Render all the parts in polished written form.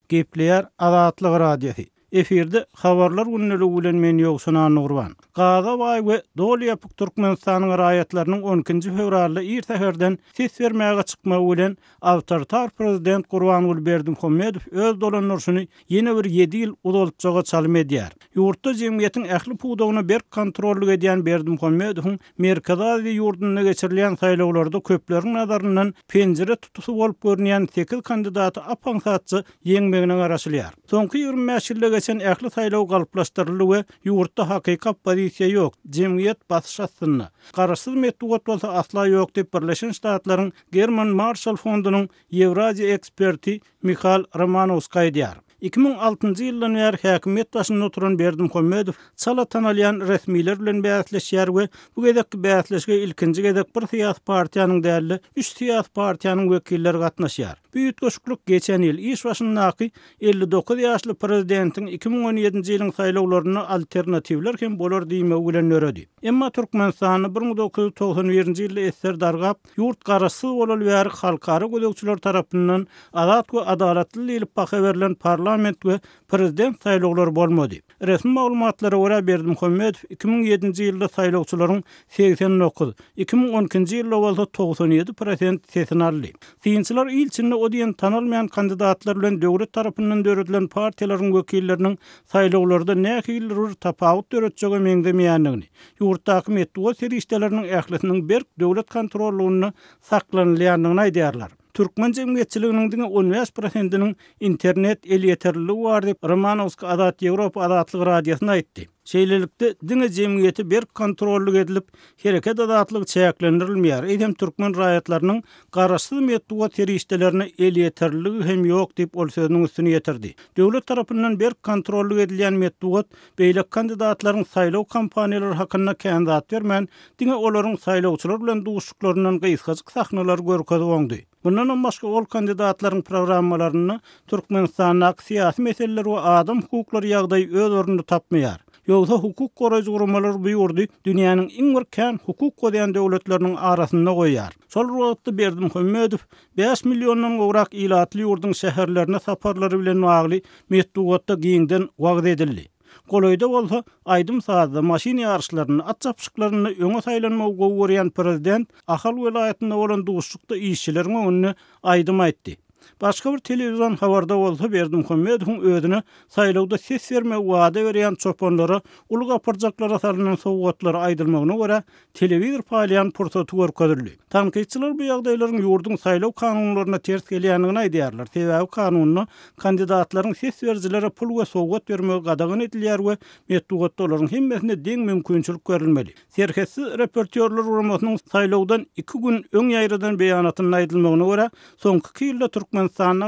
Gepleyer Azatlyk radiosu. Efirde habarlar günneligi bilen men ýoksunan Nurwan. Gaza baý we dol ýapyk Türkmenistanyň raýatlarynyň 12-nji fevralda irtäherden ses bermäge çykmagy bilen awtoritar prezident Gurbanuly Berdimuhammedow öz dolanmasyny ýene bir 7 ýyl uzalypjaga çalym edýär. Ýurtda jemgyýetiň ähli puwdagyny berk kontrollyk edýän Berdimuhammedowyň Merkez Aziýa ýurdunda geçirilen saýlawlarda köpläriň nazaryndan penjere tutusy bolup görünýän 8 kandidaty apaňsatçy ýeňmegine garaşylýar. Soňky 25 ýylda geçen ähli saýlaw galyplaşdyryldy we ýurtda hakyky pozisiýa ýok, jemgyýet basyş astyny. Garaşsyz metod bolsa asla ýok diýip Birleşen Ştatlaryň German Marshall Fondunyň Ewraziýa eksperti Michal Romanowski aýdýar. 2006-njy ýyldan bäri häkimet başynda oturan Berdimuhammedow çala tanalýan resmiler bilen bäsleşýär we bu gedekki bäsleşige ilkinji gedek bir syýasy partiýanyň däli 3 syýasy partiýanyň wekilleri gatnaşýar. Büyük goşukluk geçen ýyl iş başyndaky 59 ýaşly prezidentiň 2017-nji ýylyň saýlawlaryna alternatiwler hem bolar diýmegi bilen öredi. Emma Türkmenistany 1991-nji ýylda esser dargap, ýurt garaşsyz bolan bäri halkara gözegçiler tarapyndan azat we adalatly diýilip baha berilen parlament we prezident saýlawlary bolmady. Resmi maglumatlara görä Berdimuhammedow 2007-nji ýylda saýlawçylaryň 89, 2012-nji ýylda bolsa 97% sesini aldy. Synçylar ilçinde odiyen tanalmayan kandidatlar bilen döwlet tarapyndan döredilen partiýalaryň wekilleriniň saýlawlarda nähili tapawut döretjegi meňdemeýändigini, ýurtdaky metod serişdeleriniň ählisiniň berk döwlet kontrollugyny saklanylýandygyny aýdýarlar. Türkmen jemgyýetçiliginiň 15%-iniň internet el ýeterliligi bar diýip Romanowski Azat Ýewropa Azatlyk radiosyna aýtdy. Şeýlelikde diňe jemgyýeti berk kontrollyk edilip, hereket azatlygy çäklendirilmeýär. Edem türkmen raýatlarynyň garaşsyz metod terişdelerine el ýeterliligi hem ýok diýip ol sözüniň üstüne ýetirdi. Döwlet tarapyndan berk kontrollyk edilýän metod beýle kandidatlaryň saýlaw kampaniýalary hakynda kandidat bermän, diňe olaryň saýlawçylar bilen duşuklarynyň gysgaçyk sahnalar görkezip oňdy. Bundan başga ol kandidatlaryň programmalaryny Türkmenistanyň syýasy meseleleri we adam hukuklary ýagdaý öz ornuny tapmaýar. Ýogsa hukuk goraýjy guramalar bu ýurdy dünýäniň iň bir kän hukuk goýan döwletleriniň arasynda goýar. Şol wagtda Berdimuhammedow 5 millionddan gowrak ilatly ýurdun şäherlerine saparlary bilen bagly metodda giňden wagt edildi. Goloýda bolsa aýdym saatda maşina ýarşlaryny, at çapşyklaryny öňe saýlanmagy gowurýan prezident Ahal welaýatynda bolan duşlukda işçileriň öňüne aýdym aýtdy. Başka bir televizyon habarda bolsa Berdimuhammedowyň özüne saýlawda ses bermek wada berýän çopanlara ulu gaparjaklara salynan sowgatlary aýdylmagyna görä telewizor paýlayan pursaty görkezildi. Tanqidçiler bu ýagdaýlaryň ýurdun saýlaw kanunlaryna ters gelýändigini aýdýarlar. Sebäbi kanunyny kandidatlaryň ses berjilere pul we sowgat bermegi gadagyn edilýär we metodda olaryň hemmesine deň mümkinçilik görülmeli. Serhessiz reportýorlar uramasynyň saýlawdan 2 gün öň ýaýradan beýanatyny aýdylmagyna görä soňky ýylda Türkmenistanyň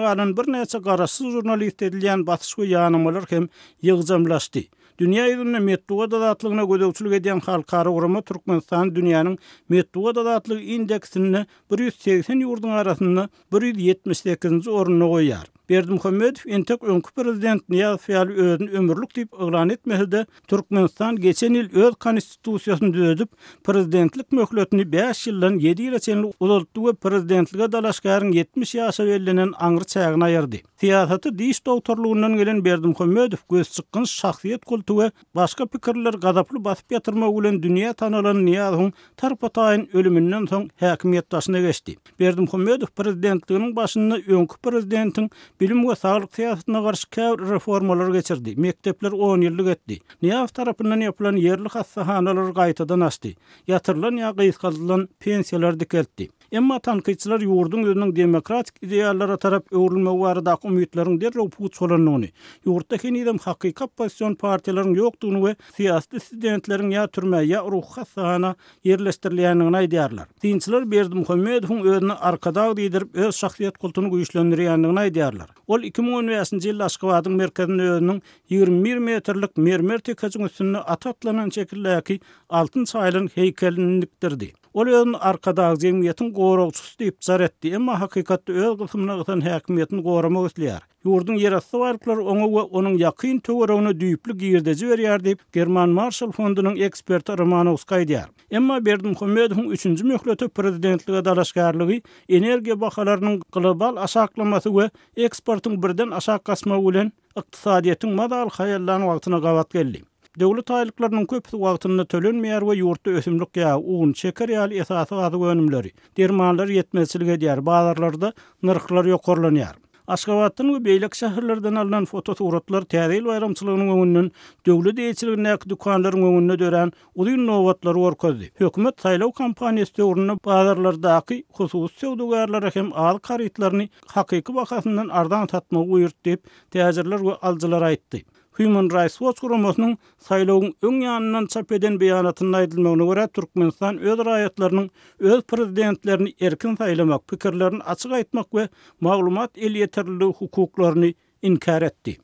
galan bir näçe garaşsyz jurnalist edilýän basyş we ýanamalar hem ýygyjamlaşdy. Dünýä ýüzünde metod azatlygyna gözegçilik edýän halkara urama Türkmenistan dünýäniň metod azatlygy indeksini 180 ýurdun arasynda 178-nji oruna goýýar. Berdimuhammedow entek öňkü prezident Niýazy özüni ömürlük diýip oglan etmese Türkmenistan geçen ýyl öz konstitusiýasyny düzedip prezidentlik möhletini 5 ýyldan 7 ýyla çenli uzatdy we prezidentlige dalaşgaryň 70 ýaşa belenen aňry çägini aýyrdy. Siýasaty diş doktorlugynyň gelen Berdimuhammedow göz çykkan şahsiýet kulty we başga pikirler gadaply basyp ýatyrmak bilen dünýä tanalan Niýazyň tarpataýyn ölümünden soň häkimiýet başyna geçdi. Berdimuhammedow prezidentliginiň başynda öňkü prezidentiň bilim we saglyk syýasatyna garşy käbir reformalar geçirdi. Mektepler 10 ýyllyk etdi. Niýazy tarapyndan ýapylan ýerli hassahanalar gaýtadan açdy. Ýatyrylan ýa gysgalylan pensiýalar dikeldi. Emma tanqidçiler ýurdun özüniň demokratik ideallara tarap öwrülmegi barada umytlaryň derlew puç bolanyny, ýurtda henüzem hakyky opposision partiýalaryň ýokdugyny we syýasy dissidentleriň ýa türme ýa ruh hassahana ýerleşdirilýändigini aýdýarlar. Dinçiler Berdimuhammedowyň özüni arkada diýdirip öz şahsiýet kultuny güýçlendirýändigini aýdýarlar. Ol 2015-nji ýylda Aşgabatyň merkezinde özüniň 21 metrlik mermer tekajyň üstünde atatlanan şekildäki altyn çaýlyň heykelini dikdirdi. Ol özüni arkadaky jemgyýetiň goragçysy diýip zar etdi, emma hakykatda öz gysymyna gysan häkimiýetini goramak isleýär. Ýurdun ýerasty barlyklary oňa we onuň ýakyn töweregine düýpli girdiji berýär diýip German Marshall Fondunyň eksperti Romanovski aýdýar. Emma Berdimuhammedowyň 3-nji möhleti prezidentlige dalaşgarlygy, energiýa bahalarynyň global aşaklamasy we eksportyň birden aşak gasmagy bilen ykdysadyýetiň madal haýallany wagtyna gawat geldi. Döwlet aýlyklarynyň köpüsi wagtynda tölenmeýär we ýurtda ösümlik ýagy, un, şeker ýaly esasy gazyk önümleri, dermanlar ýetmezçilik edýär, bazarlarda narhlar ýokarlanýar. Aşgabatdan we beýlek şäherlerden alynan fotosuratlar täze bayramçylygynyň öňünden döwlet eýçiligindäki dukanlaryň öňünde dören uzun nowatlary gorkazdy. Hökümet saýlaw kampaniýasy döwründe bazarlardaky hususy sowdagarlara hem al karytlaryny hakyky bahasyndan ardan satmagy buyurt diýip täzirler we aljylar aýtdy. Human Rights Watch guramasynyň saýlawyň öň ýanyndan çap eden beýanatyna aýdylmagyna görä Türkmenistan öz raýatlarynyň öz prezidentlerini erkin saýlamak, pikirlerini açyk aýtmak we maglumat el ýeterliligi hukuklaryny inkar etdi.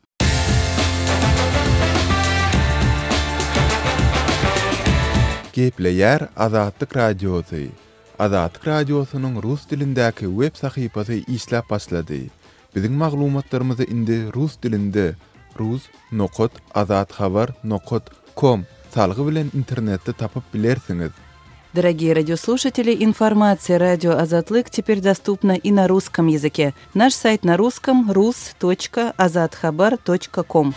Gepleýär Azatlyk Radiosy. Azatlyk Radiosynyň rus dilindäki web sahypasy işläp başlady. Biziň maglumatlarymyzy indi rus dilinde rus.azatxabar.com salgy bilen internetde tapyp bilersiňiz. Дорогие радиослушатели, информация «Радио Азатлык» теперь доступна и на русском языке. Наш сайт на русском rus.azatxabar.com.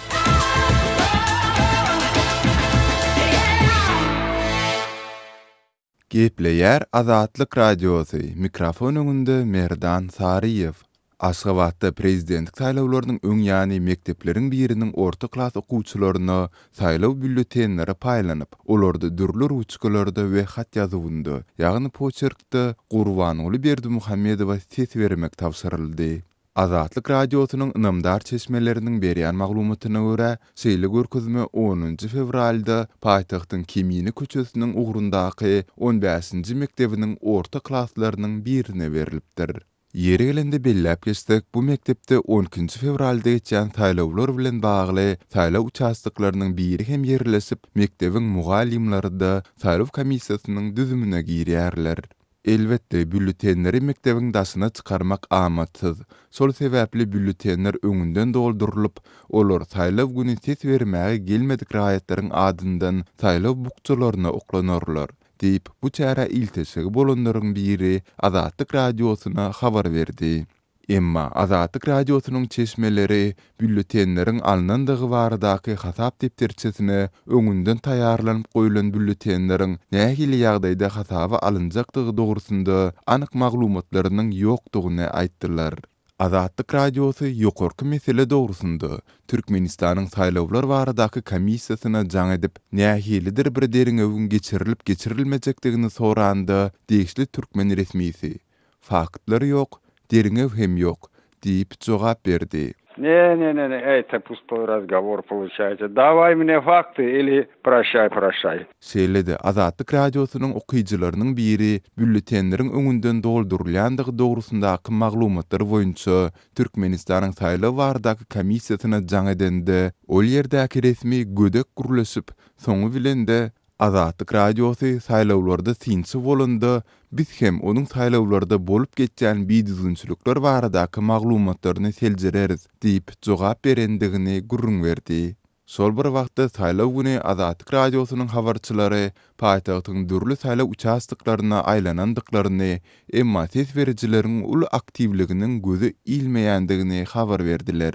Gepleýär Azatlyk Radiosy. Mikrofon öňünde Merdan Saryýew. Aşgabatda prezidentlik saýlawlarynyň öň ýany mektepleriň biriniň orta klas okuwçylaryna saýlaw bülletenleri paýlanyp, olарды dürli ruçkalarda we hat ýazywynda, ýagny poçerkde Gurbanuly Berdimuhammedowa ses bermek tapşyryldy. Azatlyk Radiosynyň ynamdar çeşmeleriniň berýän maglumatyna görä, şeýle görkezme 10-njy fevralda paýtagtyň Kemini köçesiniň ugrundaky 15-nji mektebiniň orta klaslarynyň birine berilipdir. Yeri gelende belläp geçsek, bu mektepde 12-nji fevralda geçen saýlawlar bilen bagly saýlaw uçastyklarynyň biri hem ýerleşip, mektebiň mugallimleri da saýlaw komissiýasynyň düzümine girýärler. Elbetde bülletenleri mektebiň daşyna çykarmak amatsız. Şol sebäpli bülletenler öňünden doldurylyp, olar saýlaw güni ses bermäge gelmedik raýatlaryň adyndan saýlaw bukçylaryna oklanarlar. Deyip bu çäre ilteşigi bolanlaryň biri Azatlyk Radiosyna habar berdi. Emma Azatlyk Radiosynyň çeşmeleri bülletenleriň alnandygy baradaky hasap depterçesine öňünden taýýarlanyp goýulan bülletenleriň nähili ýagdaýda hasaba alynjakdygy dogrusynda anyk maglumatlarynyň ýokdugyny aýtdylar. Azatlyk Radiosy ýokarky mesele dogrusynda Türkmenistanyň saýlawlar baradaky komissiýasyna jaň edip, nähilidir bir deriň öwün geçirilip geçirilmejekdigini soranda degişli türkmen resmisi "Faktlary ýok, deriň öw hem ýok" diýip jogap berdi. Не, это пустой разговор получается. Давай мне факты или прощай. Şeýlede Azatlyk Radiosynyň okuýjylarynyň biri bülletenleriň öňünden doldurulýandygy dogrusyndaky maglumatlar boýunça Türkmenistanyň saýlaw baradaky komissiýasyna jaň edende ol ýerdäki resmi gödek gurlaşyp, soňu bilen de Azatlyk Radiosy saýlawlarda sinçi bolanda biz hem onuň saýlawlarda bolup geçýän biýdüzünçülükler baradaky maglumatlaryny seljereriz diýip jogap berendigini gurrun berdi. Şol bir wagtda saýlaw güni Azatlyk Radiosynyň habarçylary paýtagtyň dürli saýlaw uçastyklaryna aýlanandyklaryny, emma ses berijileriň ul aktiwliginiň gözü ilmeýändigini habar berdiler.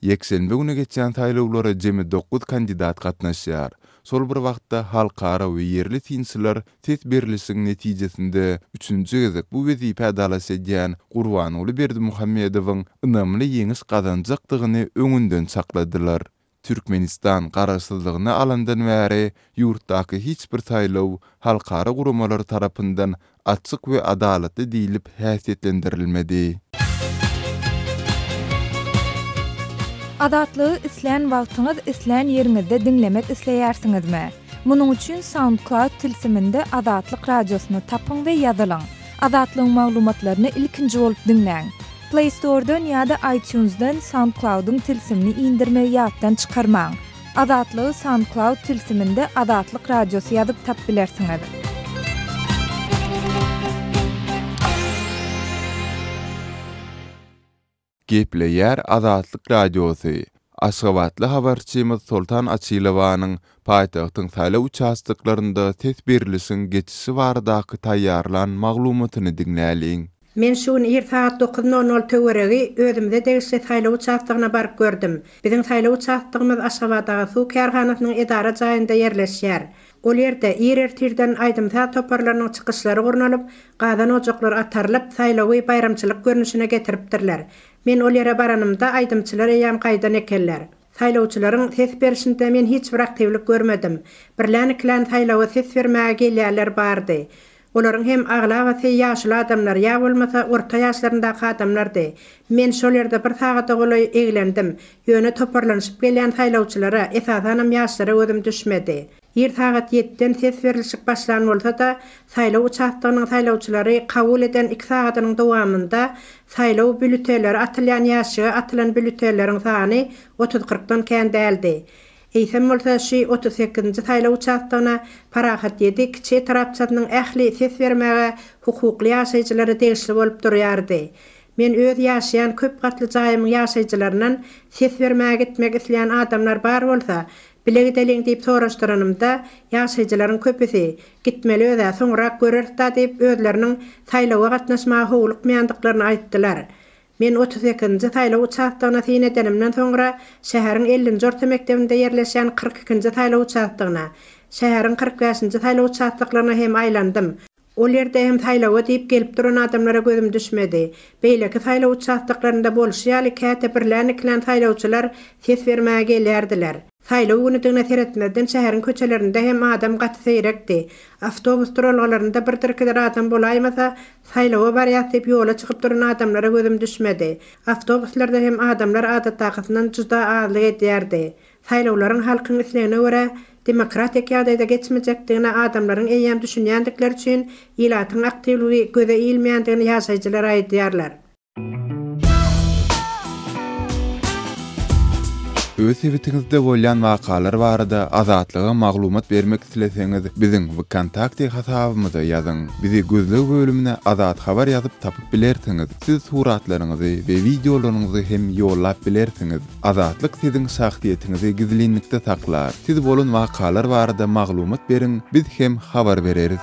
Yekşenbe güni geçen saýlawlara jemi 9 kandidat gatnaşýar. Sol bir wagtda halkara we ýerli tinçiler ses berilişiň netijesinde 3-nji gezek bu wezipe adalasy edýän Gurbanuly Berdimuhammedowyň ynamly ýeňiş gazanjakdygyny öňünden sakladylar. Türkmenistan garaşsyzlygyny alandan bäri ýurtdaky hiç bir saýlaw halkara guramalar tarapyndan açyk we adalatly diýilip häsiýetlendirilmedi. Azatlygy isleýän wagtyňyz isleýän ýeriňizde dinlemek isleýärsiňizmi? Munuň üçin SoundCloud tilsiminde Azatlyk Radiosyny tapyň we ýazylyň. Azatlygyň maglumatlaryny ilkinji bolup dinleň. Play Store'dan ýa-da iTunes'dan SoundCloud'un tilsimini indirmeyi ýatdan çykarmaň. Azatlygy SoundCloud tilsiminde Azatlyk Radiosy ýazyp tap bilersiňiz. Gepleýär Azatlyk Radiosu. Aşgabatly habarçymyz Sultan Açylowanyň paýtagtyň saýlaw uçastyklarynda ses berilişiň geçişi baradaky taýýarlan maglumatyny dinläliň. Men şuň saat 9:00 töweregi özümde degişli saýlaw uçastygyna baryp gördüm. Biziň saýlaw uçastygymyz Aşgabatdagy suw kärhanasynyň edara jaýynda ýerleşýär. Ol ýerde ýer-tirden aýdymsa toparlarynyň çykyşlary gurnalyp, gadan ojoklar atarlyp saýlawy bayramçylyk görnüşine getiripdirler. Men ol ýere baranymda aýdymçylar ýam gaýdan ekenler. Saýlawçylaryň ses berişinde men hiç bir aktivlik görmedim. Birlän saýlawy ses bermäge gelýärler bardy. Olaryň hem agla we ýaşly adamlar ýa bolmasa orta ýaşlaryndaky adamlardy. Men şol ýerde bir sagata golay eglendim. Ýöne toparlanyşyp gelýän saýlawçylara esasanam ýaşlara özüm düşmedi. Ýer saat 7-den ses berilişik başlan bolsa da saýlaw uçastygynyň saýlawçylary kabul eden 2 sagatynyň dowamında saýlaw bülüteleri atylýan ýaşy, atylan bülüteleriň sany 30-40-dan kän däldi. Eýsem bolsa şu 38-nji saýlaw uçastygyna parahat ýedi, kiçi tarapçatynyň ähli ses bermäge hukukly ýaşaýjylary degişli bolup durýardy. Men öz ýaşaýan köp gatly jaýymyň ýaşaýjylaryndan ses bermäge gitmek isleýän adamlar bar bolsa, bilegi deliň diýip soraşdyranymda ýaşaýjylaryň köpüsi gitmeli öýde soňra görürdi diýip özleriniň saýlawa gatnaşmagy howlukmaýandyklaryny aýtdylar. Men 32-nji saýlaw uçastygyna syn edenimden soňra şäheriň 50-nji orta mektebinde ýerleşen 42-nji saýlaw uçastygyna, şäheriň 45-nji saýlaw uçastyklaryna hem aýlandym. Ol ýerde hem saýlawa diýip gelip duran adamlara gözüm düşmedi. Beýleki saýlaw uçastyklarynda bolşýaly käte birlän saýlawçylar ses bermäge gelýärdiler. Saýlaw günüdüne seretmeden şäheriň köçelerinde hem adam gaty seyrekdi. Awtobus duralgarlarynda bir-ikide adam bolaýmasa, saýlawa barýar diýip ýola çykyp duran adamlara gözüm düşmedi. Awtobuslarda hem adamlar adatdagysyndan juda azlyk edýärdi. Saýlawlaryň halkyň islegine görä demokratik ýagdaýda geçmejekdigine adamlaryň eýýäm düşünýändikleri üçin ýylatyň aktivligi göze ilmeýändigini ýaşaýjylar aýdýarlar. Öz evitinizde bolýan wakalar barada azatlyga maglumat bermek isleseňiz, biziň WKontakte hasabymyza ýazyň. Bizi gözlegi bölümine azat habar ýazyp tapyp bilersiňiz. Siz suratlaryňyzy we videolaryňyzy hem ýollap bilersiňiz. Azatlyk siziň şahsiýetinizi gizlinlikde saklar. Siz bolan wakalar barada maglumat beriň, biz hem habar bereriz.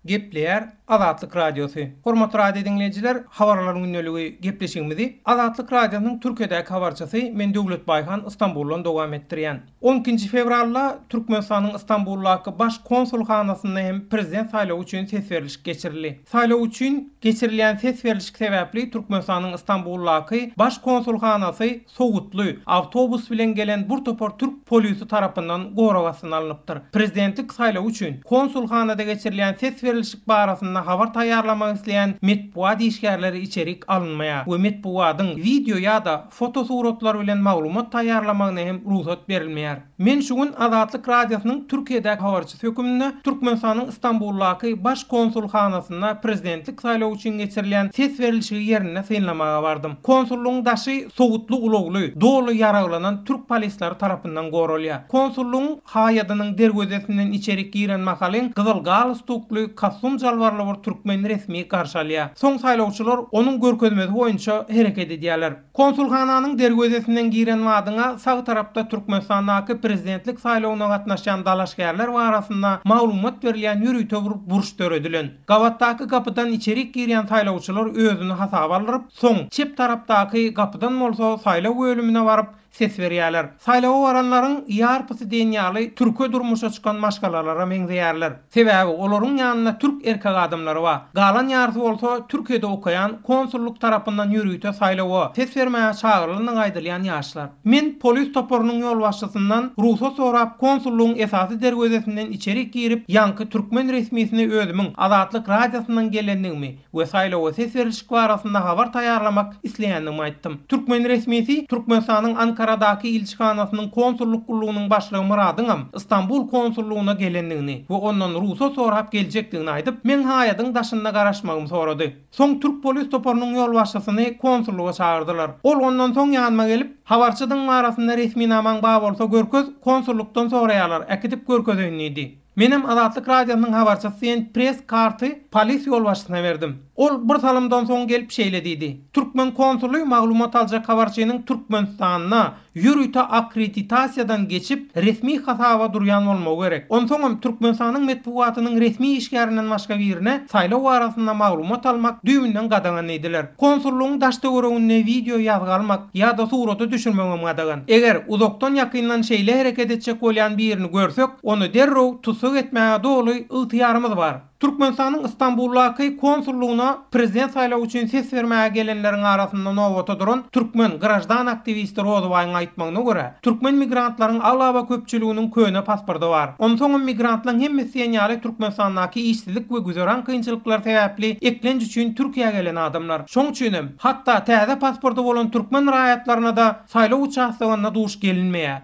Gepleýär Azatlyk Radiosu. Hormatly radio dinleyijiler, habarlaryň günneligi gepleşigimizi Azatlyk Radiosynyň Türkiýedäki habarçysy men Döwlet Baýhan Istanbuldan dowam etdirýän. 12-nji fevralda Türkmenistanyň Istanbuldaky baş konsulxanasynda hem prezident saýlawy üçin ses beriliş geçirildi. Saýlaw üçin geçirilýän ses beriliş sebäpli Türkmenistanyň Istanbuldaky baş konsulxanasy sowutly awtobus bilen gelen bir topar türk polisi tarapyndan goragasyna alınıpdyr. Prezidentlik saýlawy üçin konsulxanada geçirilýän ses berilişik barasynda habar taýýarlamak isleýän metbuat işgärleri içerik alınmaýar we metbuatyň video ýa-da foto suratlar bilen maglumat taýýarlamagyna hem ruhsat berilmeýär. Men şuň Azatlyk Radiosynyň Türkiýedäki habarçysy höküminde Türkmenistanyň Istanbuldaky baş konsulxanasynda prezidentlik saýlawy üçin geçirilýän ses berilişi ýerine synlamaga bardym. Konsullugyň daşy sowutly ulagly, dolu ýaraglanan türk polisleri tarapyndan goralýar. Konsullugyň haýadynyň dergözesinden içerik giren makalen gyzyl galstukly kasum jalbarly bir türkmen resmi garşalýar. Soň saýlawçylar onuň görkezmesi boýunça hereket edýärler. Konsulxananyň dergözesinden giren wadyňa sag tarapda Türkmenistandaky prezidentlik saýlawyna gatnaşan dalaşgärler barasynda maglumat berilýän ýürüýte bir buruş töredilen. Gawatdaky gapydan içerik girýän saýlawçylar özüni hasaba alyp, soň çep tarapdaky gapydan bolsa saýlaw bölümine baryp ses berýärler. Saýlawa baranlaryň ýarpysy denýaly türkçe durmuşa çykan maşgalalara meňzeýärler. Sebäbi olaryň ýanyna türk erkek adamlary bar. Galan ýarsy bolsa Türkiýede okaýan konsulluk tarapyndan ýürüýte saýlawa ses bermäge çagyrylanyň aýdylýan ýaşlar. Men polis toporunyň ýol başçysyndan ruhsat sorap konsullugyň esasy dergözesinden içerik girip ýanky türkmen resmiýetine özümiň Azatlyk Radiosynyň gelendigimi we saýlawa ses berişik barasynda habar taýýarlamak isleýändigimi aýtdym. Türkmen resmiýeti Türkmenistanyň Ankara'daki ilçihanasynyň konsulluk gullugynyň başlygy Muradyňam İstanbul konsulluguna gelendigini we ondan ruhsat sorap geljekdigini aýdyp, men haýadyň daşynda garaşmagym sorady. Soň türk polis toporunyň ýol başçysyny konsulluga çağırdylar. Ol ondan soň ýanyma gelip, habarçydyň barasynda resmi namaň bar bolsa görköz konsullukdan soraýarlar, äkidip görkezýänidi. Menem Azatlyk Radiosynyň habarçysy press karty polis ýol başçysyna berdim. Ol bir salymdan soň gelip şeýledidi. Türkmen konsuly maglumat aljak habarçynyň Türkmenistanyna ýürüýte akkreditasiýadan geçip resmi hasaba durýan bolmagy gerek. Onsoň Türkmenistanyň metbuatynyň resmi işgärininden başga birine saýlaw arasynda maglumat almak düýmünden gadagan ediler. Konsullugyň daşda görüňine video ýazgalmak ýa-da suraty düşürmegem gadagan. Eger uzakdan ýakyndan şeýle hereket etjek bolýan birini görsek, onu derrew tutsak etmäge doly ygtyýarymyz bar. Türkmenistanyň Istanbuldaky konsullugyna prezident saýlawy üçin ses bermäge gelenleriň arasynda nowata duran türkmen grajdan aktivisti Rozowaýyň aýtmagyna görä, türkmen migrantlaryň alaba köpçüliginiň köne pasporty bar. Onsoň migrantlaryň hemmesi ýaly Türkmenistandaky işsizlik we güzeran kynçylyklar sebäpli eklenç üçin Türkiýeге gelen adamlar. Şoň üçin hatda täze pasporty bolan türkmen raýatlaryna da saýlaw uçaşdygyna duş gelinmeýär.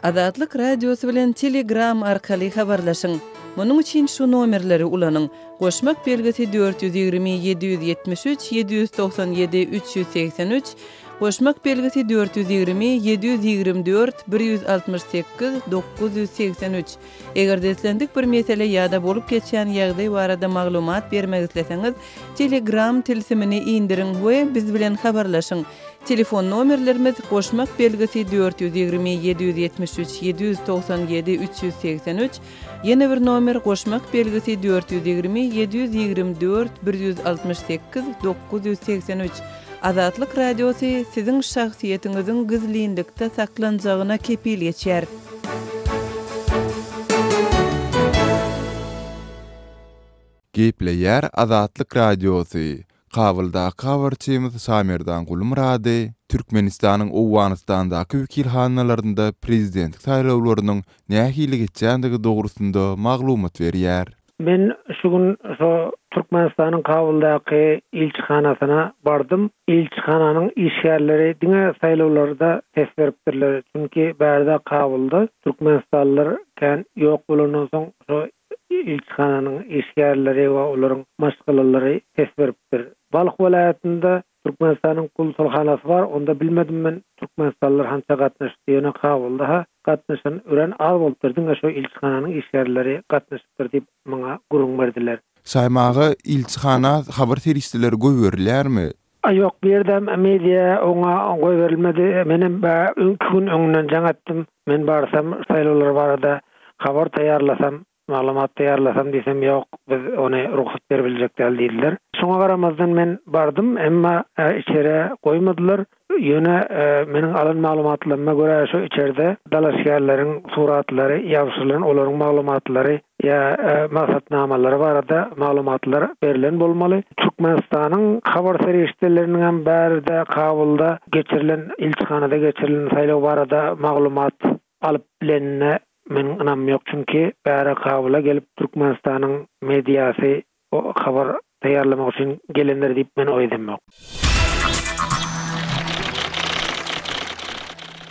Azatlyk radiosu bilen Telegram arkaly habarlaşyň. Munyň üçin şu nomerleri ulanyň. Goşmak belgisi 420 773 797 383, goşmak belgisi 420 724 168 983. Eger deslendik bir mesele ýa-da bolup geçýän ýagdaý barada maglumat bermek isleseňiz, Telegram tilsimini indirin we biz bilen habarlaşyň. Telefon nomerlerimiz goşmak belgisi 420 773 797 383, yeni bir nomer goşmak belgisi 420 724 168 983. Azatlyk radiosu siziň şahsiýetiňiziň gizlilikde saklanjagyna kepil geçer. Gepleýär Azatlyk radiosu. Kabulda habarçymyz Samerdan Gulumrady Türkmenistanyň Owganistandaky wekilhanalaryna prezidentlik saýlawlarynyň nähili geçýändigi dogrusynda maglumat berýär. Men şu gün Türkmenistanyň Kabuldaky ilçihanasyna bardym. İlçihananyň işgärleri diňe saýlawlarda ses beripdirler. Çünki bärde Kabulda Türkmenistanlylar kan ýok bolandan soň şu ilçihananyň işgärleri we olaryň maşgalary ses beripdir. Balyk welaýatynda Türkmenistanyň konsulxanasy bar. Onda bilmedim men Türkmenistanlylar hança gatnaşdy. Ýöne Kabulda gatnaşan ören az bolupdyr. Şu ilçihananyň işgärleri gatnaşypdyr diýip maňa gurung berdiler. Saýmagy ilçihana habar terişdileri goýberlermi? Ýok, berdem media oňa goý berilmedi. Menem gün öňünden jaňatdym. Men barsam saýlawlar barada habar taýýarlasam, maglumat taýýarlasam desem ýok, biz ony ruhsat berilmejek diýdiler. Şoňa garamazdan men bardym, emma içeri goýmadylar. Ýöne meniň alan maglumatlaryma görä şu içeride dalaşýarlaryň suratlary, ýazgylaryň olaryň maglumatlary ýa maksatnamalary barada maglumatlar berilen bolmaly. Türkmenistanyň habar serişdeleriniň hem bärde Kabulda geçirilen, ilçihanada geçirilen saýlaw barada maglumat alyp bilenine men ynanmam ýok, çünki bäre Kabula gelip Türkmenistanyň mediasy o habar taýýarlamak üçin gelenler diýip men oýdym.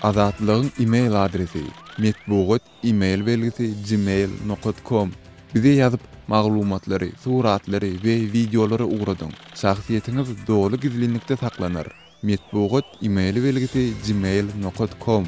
Azatlygyň e-mail adresi metbuat e-mail belgisi gmail.com. Bize ýazyp maglumatlary, suratlary we videolary ugradyň. Şahsiýetiňiz doly gizlilikde saklanır. Metbuat e-mail belgisi gmail.com.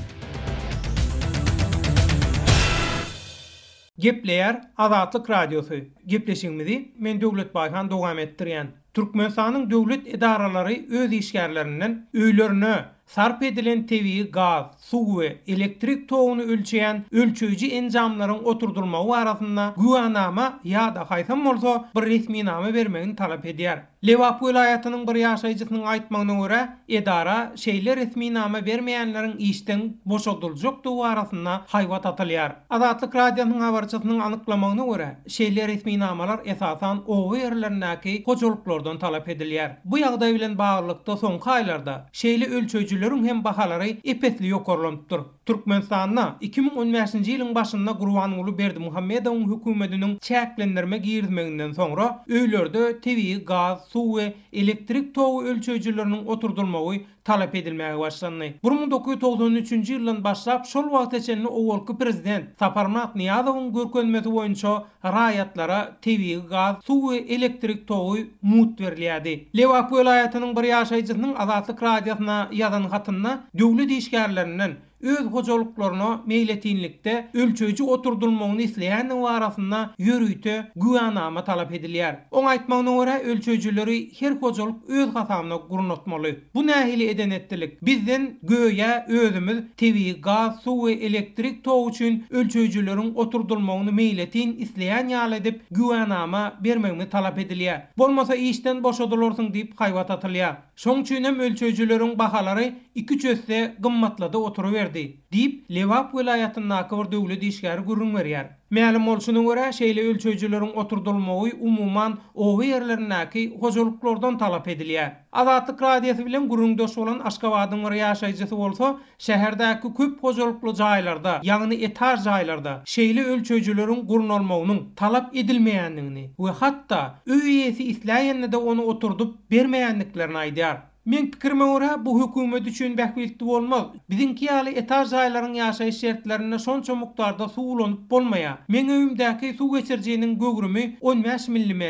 Gepleýär Azatlyk radiosu. Gepleşigimizi men Döwlet Baýhan dowam etdirýän. Türkmenistanyň döwlet edaralary öz işgärlerinden öýlerine sarp edilen tebii, gaz, su we elektrik toguny ölçeýän ölçüji enjamlaryň oturdulmagy arasynda güwannama ýa-da haýsam bolsa bir resmi nama bermegini talap edýär. Lewap welaýatynyň bir ýaşaýjysynyň aýtmagyna görä, edara şeýle resmi nama bermeýänleriň işden boşaldyljak arasynda haýwat atylýar. Azatlyk radiosynyň habarçysynyň anyklamagyna görä, şeýle resmi namalar esasan o ýerlerindäki hoçoluklardan talap edilýär. Bu ýagdaý bilen baglykda soňky aýlarda şeýle ölçüjileriň hem bahalary epetli ýokarlanypdyr. Türkmenistanda 2015-nji ýylyň başynda Gurbanuly Berdimuhammedowyň hökümetiniň çäklendirme girmeginden soňra öýlerde tebii, gaz, su we elektrik togu ölçüjüleriniň oturdulmagy talap edilmäge başlandy. 1993-nji ýyldan başlap şol wagt içinde owalky prezident Saparmat Niýazowyň görkezmesi boýunça raýatlara tebii, gaz, su we elektrik togu mut berilýärdi. Lewap welaýatynyň bir ýaşaýjysynyň Azatlyk radiosyna ýazan hatynda döwlet işgärlerinden öz hojalyklaryna meýletinlikde ölçüji oturdulmagyny isleýän arasynda ýörüýte güýanama talap edilýär. Oň aýtmagyna görä ölçüjileri her hojalyk öz hasamyna gurnatmaly. Bu nähili eden etdilik. Bizden göýe özümüz tebii gaz, suw we elektrik tow üçin ölçüjileriň oturdulmagyny meýletin isleýän ýaly edip güýanama bermegini talap edilýär. Bolmasa işden boşadylarsyň diýip haýwat atylýar. Şoň üçin hem ölçüjilerin bahalary 2 össe gymmatlada oturuverdi diýip Lewap welaýatyndaky bir döwlet işgäri gurrun berýär. Ma'lum bolşunyň görä şeýle ölçüjileriň oturdulmagy umuman o ýerlerindäki hojalyklardan talap edilýär. Azatlyk radiosu bilen gurrundaş bolan Aşgabatyň bir ýaşaýjysy bolsa, şäherdäki köp hojalykly jaýlarda, ýagny etaj jaýlarda şeýle ölçüjileriň gurnalmagynyň talap edilmeýändigini we hatda öý ýesi isläýände de onu oturdup bermeýänliklerini aýdýar. Men pikirime görä bu hökümet üçin bähwitli bolmaz. Bizinki ýaly etaj jaýlaryň ýaşaýyş şertlerine şonça mukdarda suw ulanyp bolmaýar. Men öýümdäki suw geçirjiginiň gögrümi 15 mm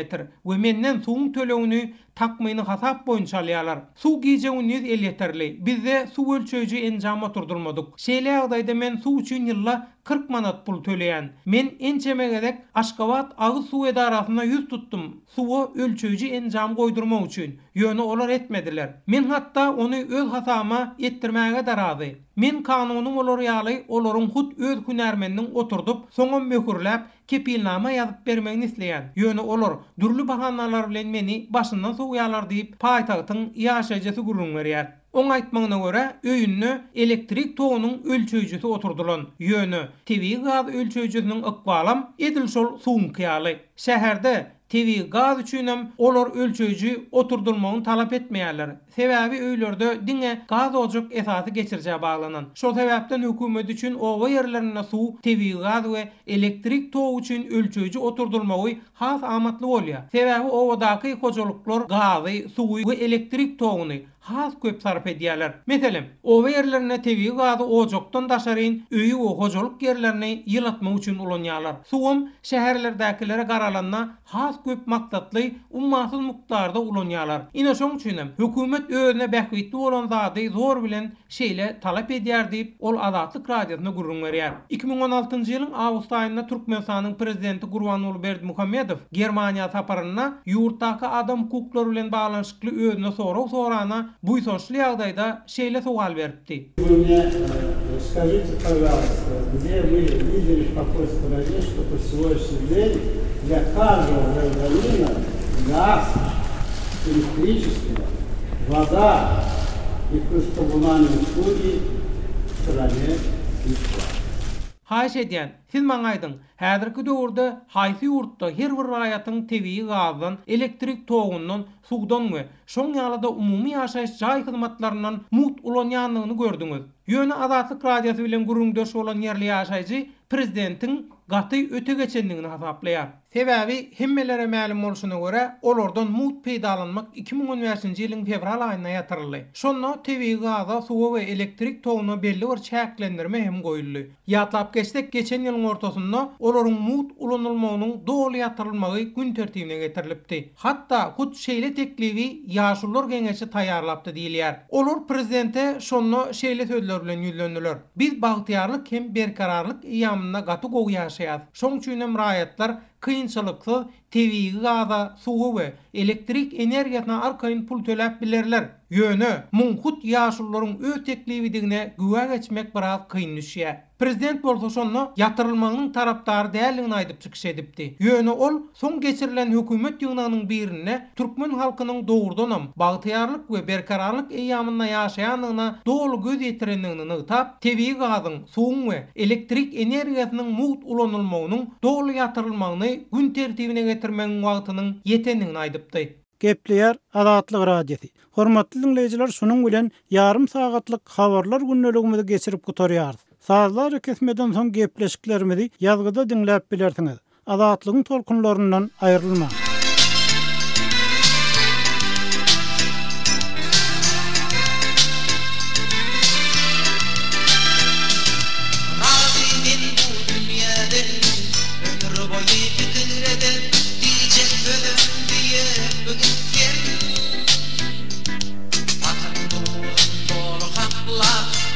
we menden suwun tölegini takmaýyny hasap boýunça alýarlar. Suw gijeginiz el yeterli. Bizde suw ölçüji enjam oturdurmadyk. Şeýle ýagdaýda men suw üçin ýylla 40 manat pul töleýän. Men ençemegedek Aşgabat agy suw edarasyna ýüz tutdum. Suwa ölçüji enjam goýdurmak üçin. Ýöne olar etmediler. Men hatda ony öz hasama etdirmäge de razy. Men kanunyň olar ýaly olaryň hut öz hünärmendiniň oturdup, soňa möhürläp kepilnama ýazyp bermegini isleýän. Ýöne olar durly bahanalar bilen meni başyndan soňýarlar diýip paýtagtyň ýaşaýjysy gurrun berýär. Oň aýtmagyna görä öýünne elektrik towynyň ölçüjisi oturdulan. Ýöne tebii gaz ölçüjisiniň ykbalam edilşol suwunky ýaly. Şäherde tebii gaz üçin hem olar ölçüji oturdulmagyny talap etmeýärler. Sebäbi öýlerde diňe gaz ojak esasy geçirjä baglanan. Şol sebäpden hökümet üçin owa ýerlerine suw, tebii gaz we elektrik tow üçin ölçüji oturdulmagy has amatly bolýar. Sebäbi owadaky hojalyklar gazy, suwy we elektrik towyny has köp sarf edýärler. Meselem, owa ýerlerine tebii gazy ojakdan daşaryn öýü we hojalyk ýerlerini ýylatmak üçin ulanýarlar. Suwum şäherlerdäkilere garalanna has köp maksatly ummasyz mukdarda ulanýarlar. Ine şoň üçin hem hökümet özüne bähwitli bolan zady zor bilen şeýle talap edýär diýip ol Azatlyk radiosyna gurrun berýär. 2016-njy ýylyň awgust aýynda Türkmenistanyň prezidenti Gurbanuly Berdimuhammedow Germaniýa saparyna ýurtdaky adam hukuklary bilen baglanyşykly özüne soraw sorana bu soňşly ýagdaýda şeýle sowal beripdi. Скажите, пожалуйста, где вы видели в какой стране, что по сегодняшний день для каждого гражданина газ, электричество, вода и плюс коммунальные услуги в стране бесплатно? Haýş edýän, siz maňa aýdyň, häzirki döwürde haýsy ýurtda her bir raýatyň tebii gazdan, elektrik towundan, suwdan we şoň ýalada umumy ýaşaýyş jaý hyzmatlaryndan mut ulanýanlygyny gördüňiz. Ýöne Azatlyk radiosu bilen gurrundaş bolan ýerli ýaşaýjy prezidentiň gaty öte geçenligini hasaplaýar. Sebäbi hemmelere ma'lum bolşuna görä olardan mut peýdalanmak 2015-nji ýylyň fevral aýyna ýatyryldy. Şonda tebii gaza, suwa we elektrik towuna belli bir çäklendirme hem goýuldy. Ýatlap geçsek geçen ýylyň ortasynda olaryň mut ulanylmagynyň doly ýatyrylmagy gün tertibine getirilipdi. Hatda hut şeýle teklibi ýaşular geňeşi taýýarlapdy diýilýär. Olar prezidente şonda şeýle sözler bilen ýüzlendiler. Biz bagtyarlyk hem berkararlyk ýamyna gaty gowy ýaşaýar. Şoň üçin hem raýatlar kıyınçılıksız tebii gaza, suwu we elektrik energiýasyna arkaýyn pul töläp bilerler. Ýöne munhut ýaşullaryň öz teklibidigine güwe geçmek biraz kıyın düşýär. Prezident bolsa şonu ýatyrylmagynyň tarapdary däldigini aýdyp çykyş edipdi. Ýöne ol soň geçirilen hökümet ýygynynyň birine türkmen halkynyň dogrudan hem bagtyarlyk we berkararlyk eýamyna ýaşaýanlygyna dolu göz ýetirenligini ýytap, tebii gazyň, suwuň we elektrik energiýasynyň mut ulanylmagynyň dolu ýatyrylmagyny gün tertibine getirmegiň wagtynyň ýetenligini aýdypdy. Gepleýär Azatlyk radiosu. Hormatly dinleýijiler, şunuň bilen ýarym sagatlyk habarlar günneligimizi geçirip gutarýar. Sazlar kesmeden soň gepleşiklerimizi ýazgyda dinläp bilersiňiz. Azatlygyň tolkunlaryndan aýrylma.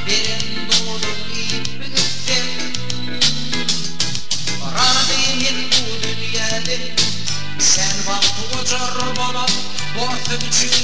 Beren doğdum Thank you.